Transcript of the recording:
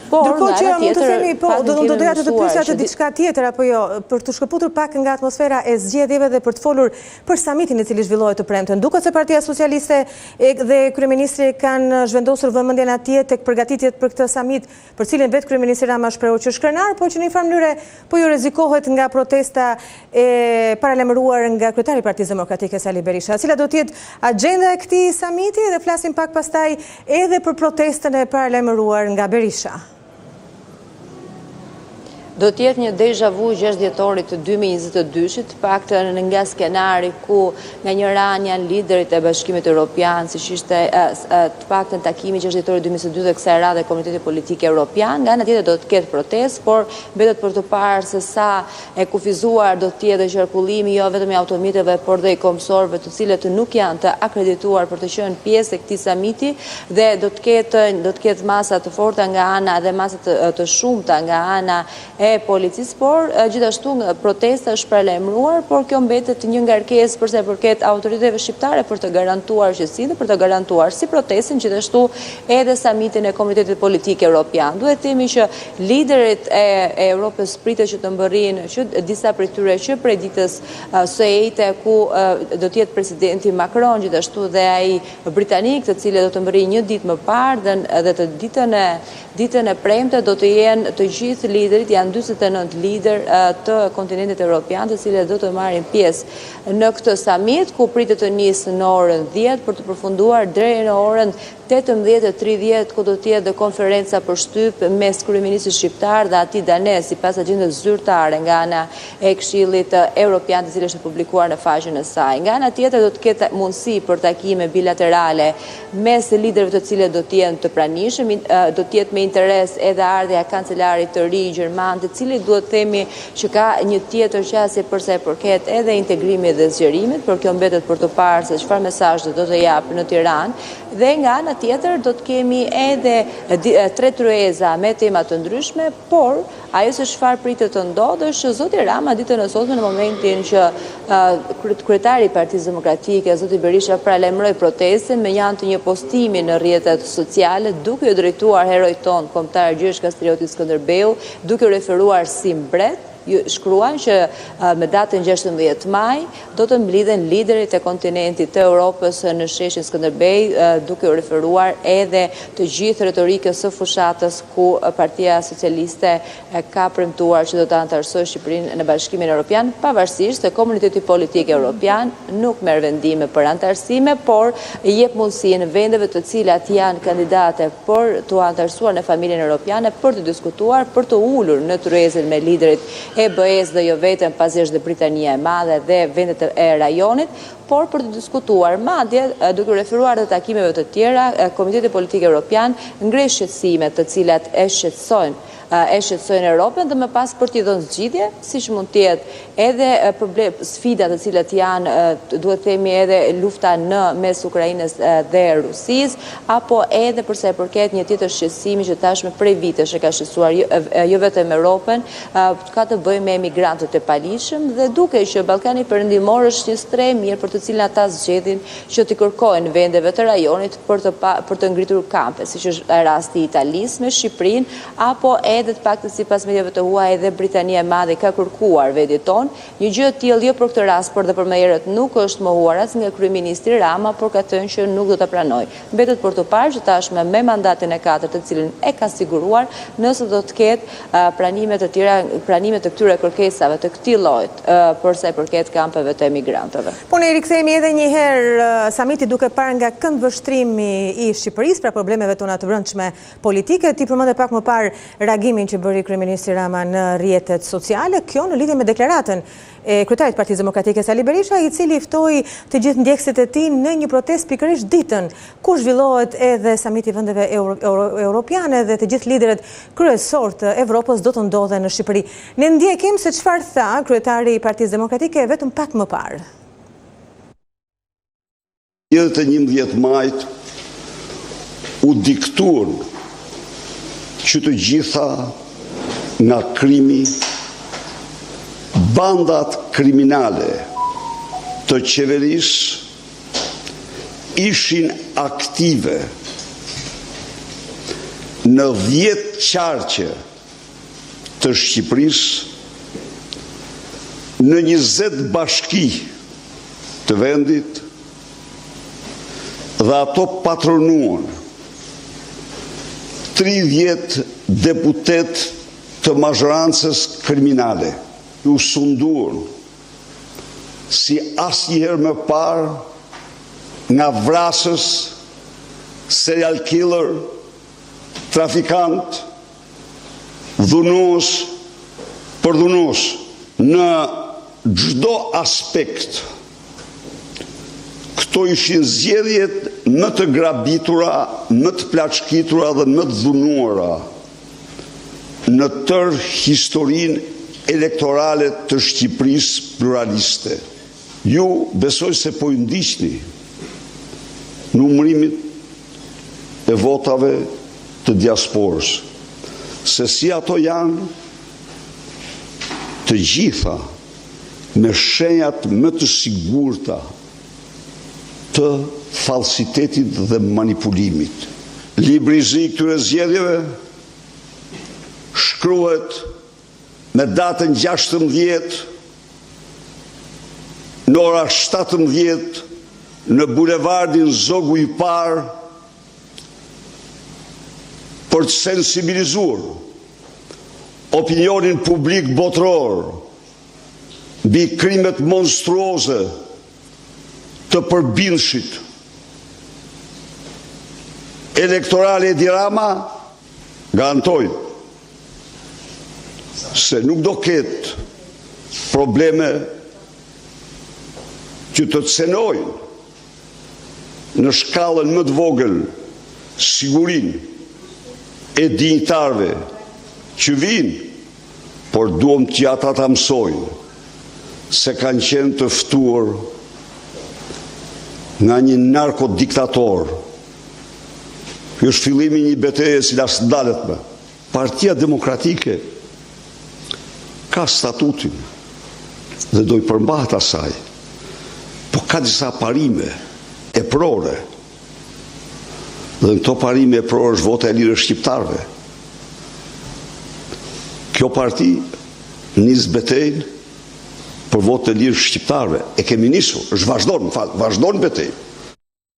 Ndërkohë që mund të themi, do doja të pyesja të diçka tjetër apo jo, për të shkëputur pak nga atmosfera e zgjedhjeve dhe për të folur për samitin i cili zhvillohet të premten. Duket se Partia Socialiste dhe kryeministri kanë zhvendosur vëmendjen atje tek përgatitjet për këtë samit, për cilin vetë kryeministri Rama shprehu që është krenar, por që në një farë mënyrë po ju rrezikohet nga protesta e paralajmëruar nga kryetari i Partisë Demokratike Sali Berisha. Cila do të jetë agjenda e këtij samiti dhe flasim pak pastaj edhe për protestën e paralajmëruar nga Berisha. Do tjetë një deja vu 6 dhjetorit të 2022-shit, paktën nga skenari ku nga një ran janë liderit e Bashkimit Evropian, si ishte të paktën takimi 6 dhjetorit 2022 dhe kësaj radhe Komiteti Politik Evropian, nga në tjetër do të ketë protest, por mbetet për të parë se sa e kufizuar do të jetë qarkullimi jo vetëm i automiteve, por dhe i komsorëve të cilët nuk janë të akredituar për të qenë pjesë e këtij samiti dhe do të ketë masa të forta nga ana dhe masa të shumta nga ana e policisë, por gjithashtu protesta është paralajmëruar, por kjo mbetet një ngarkesë përsa i përket autoriteteve shqiptare për të garantuar qetësinë dhe për të garantuar si protestin, gjithashtu edhe samitin e Komitetit Politik Evropian. Duhet themi që liderit e Europës pritet që të mbërrinë që disa prej tyre që prej ditës së ejte ku do të jetë presidenti Macron, gjithashtu dhe ai britanik, të cilët do të mbërrinë një ditë më parë dhe të ditën e premte do të jenë të gjithë liderit, janë 49 lider të kontinentit evropian, të cilët do të marrin pjesë në këtë samit, ku pritet të nisë në orën 10 për të përfunduar deri në orën 18:30, ku do të jetë dhe konferenca për shtyp mes kryeministrit shqiptar dhe atij danez, sipas agjendës zyrtare nga ana e Këshillit Evropian, të cilës është publikuar në faqen e saj. Nga ana tjetër do të ketë mundësi për takime bilaterale mes liderëve të cilët do të jenë të pranishëm, do të jetë me interes edhe ardhja kancelarit të ri gjerman, të cilit duhet të themi që ka një tjetër qasje përsa e përket edhe integrimit dhe zgjerimit, por kjo mbetet për të parë se çfarë mesazhe do të japë në Tiranë. Dhe nga ana tjetër do të kemi edhe 3 tryeza me tema të ndryshme, por ajo se çfarë pritet të ndodhë është që zoti Rama ditën e sotme në momentin që kryetari i Partisë Demokratike zoti Berisha paralajmëroi protestën me një të një postimi në rrjetet sociale duke u drejtuar heroit ton kombëtar Gjergj Kastrioti Skënderbeu, duke u referuar si mbret. Shkruan që me datën 16 maj do të mblidhen liderit e kontinentit të Europës në sheshin Skënderbej, duke u referuar edhe të gjithë retorikës së fushatës ku Partia Socialiste ka premtuar që do të anëtarësojë Shqipërinë në Bashkimin Evropian, pavarësisht se Komiteti Politik Evropian nuk merr vendime për anëtarësime, por jep mundësinë vendeve të cilat janë kandidate për të anëtarësuar në familjen evropiane për të diskutuar, për të ulur në tryezën me liderit e BE-s dhe jo vetëm pasi dhe Britania e Madhe dhe vendet e rajonit, por për të diskutuar madje duke referuar të takimeve të tjera, Komiteti Politik Evropian ngre shqetësime të cilat e shqetësojnë Europën dhe më pas për t'i dhënë zgjidhje, siç mund të jetë edhe sfidat të cilat janë, duhet themi edhe lufta në mes Ukrainës dhe Rusisë, apo edhe përsa e përket një tjetër shqetësimi që tashmë prej vitesh e ka shqetësuar jo vetëm Europën, ka të bëjë me emigrantët e paligjshëm dhe duke që Ballkani Perëndimor është një strehë mirë për të cilën ata zgjedhin që t'i kërkojnë vendeve të rajonit për të ngritur kampe, siç është rasti i Italisë me Shqipërinë, apo edhe të paktën sipas mediave të huaja edhe Britania e Madhe ka kërkuar vendit ton. Një gjë e tillë jo për këtë rast, por edhe për më herët nuk është mohuar as nga kryeministri Rama, por ka thënë që nuk do ta pranojë. Mbetet për të parë që tashmë me mandatin e 4 të cilin e ka siguruar, nëse do të ketë pranime të tjera, pranime të këtyre kërkesave të këtij lloji, përsa i përket kampeve të emigrantëve. Po ne rikthehemi edhe një herë samiti duke parë nga këndvështrimi i Shqipërisë për problemeve tona të brendshme politike. Ti përmendë pak më parë reagimin që bëri kryeministri Rama në rrjetet sociale, kjo në lidhje me deklaratën e kryetarit Partisë Demokratike Sali Berisha, i cili ftoi të gjithë ndjekësit e tij në një protestë pikërisht ditën ku zhvillohet edhe samiti vendeve europiane dhe të gjithë liderët kryesor të Evropës do të ndodhen në Shqipëri. Ne ndjekim se çfarë tha kryetari i Partisë Demokratike vetëm pak më parë. Ditën e 11 majit u diktuan që të gjitha nga krimi, bandat kriminale të qeverisë ishin aktive në 10 qarqe të Shqipërisë, në 20 bashki të vendit, dhe ato patronuan 30 deputet të mazhorancës kriminale, u sunduan si asnjëherë më parë nga vrasës, serial killer, trafikant, dhunues për dhunues, në çdo aspekt. Këto ishin zgjedhjet më të grabitura, më të plaçkitura dhe më të dhunuara në tërë historinë elektorale të Shqipërisë pluraliste. Ju besoj se po i ndiqni numërimit e votave të diasporës, se si ato janë të gjitha me shenjat më të sigurta të falsitetit dhe manipulimit. Libri i zi këtyre zgjedhjeve shkruhet me datën 16 në ora 17 në bulevardin Zogu i Parë për të sensibilizuar opinionin publik botëror mbi krimet monstruoze të përbindshit elektorale Edi Rama. Garantoj se nuk do ketë probleme që të cenojnë në shkallën më të vogël sigurin e dinjitarëve që vinë, por duam që ata ta mësojnë se kanë qenë të ftuar nga një narkodiktator. Ky është fillimi i një betejë cila s'ndalet më. Partia Demokratike ka statutin dhe do i përmbahet asaj, po ka disa parime e prore. Dhe në këto parime e prore është vota e lirë e shqiptarëve. Kjo parti nis betejën për votë e lirë shqiptarëve. E kemi nisur, është vazhdon betejë.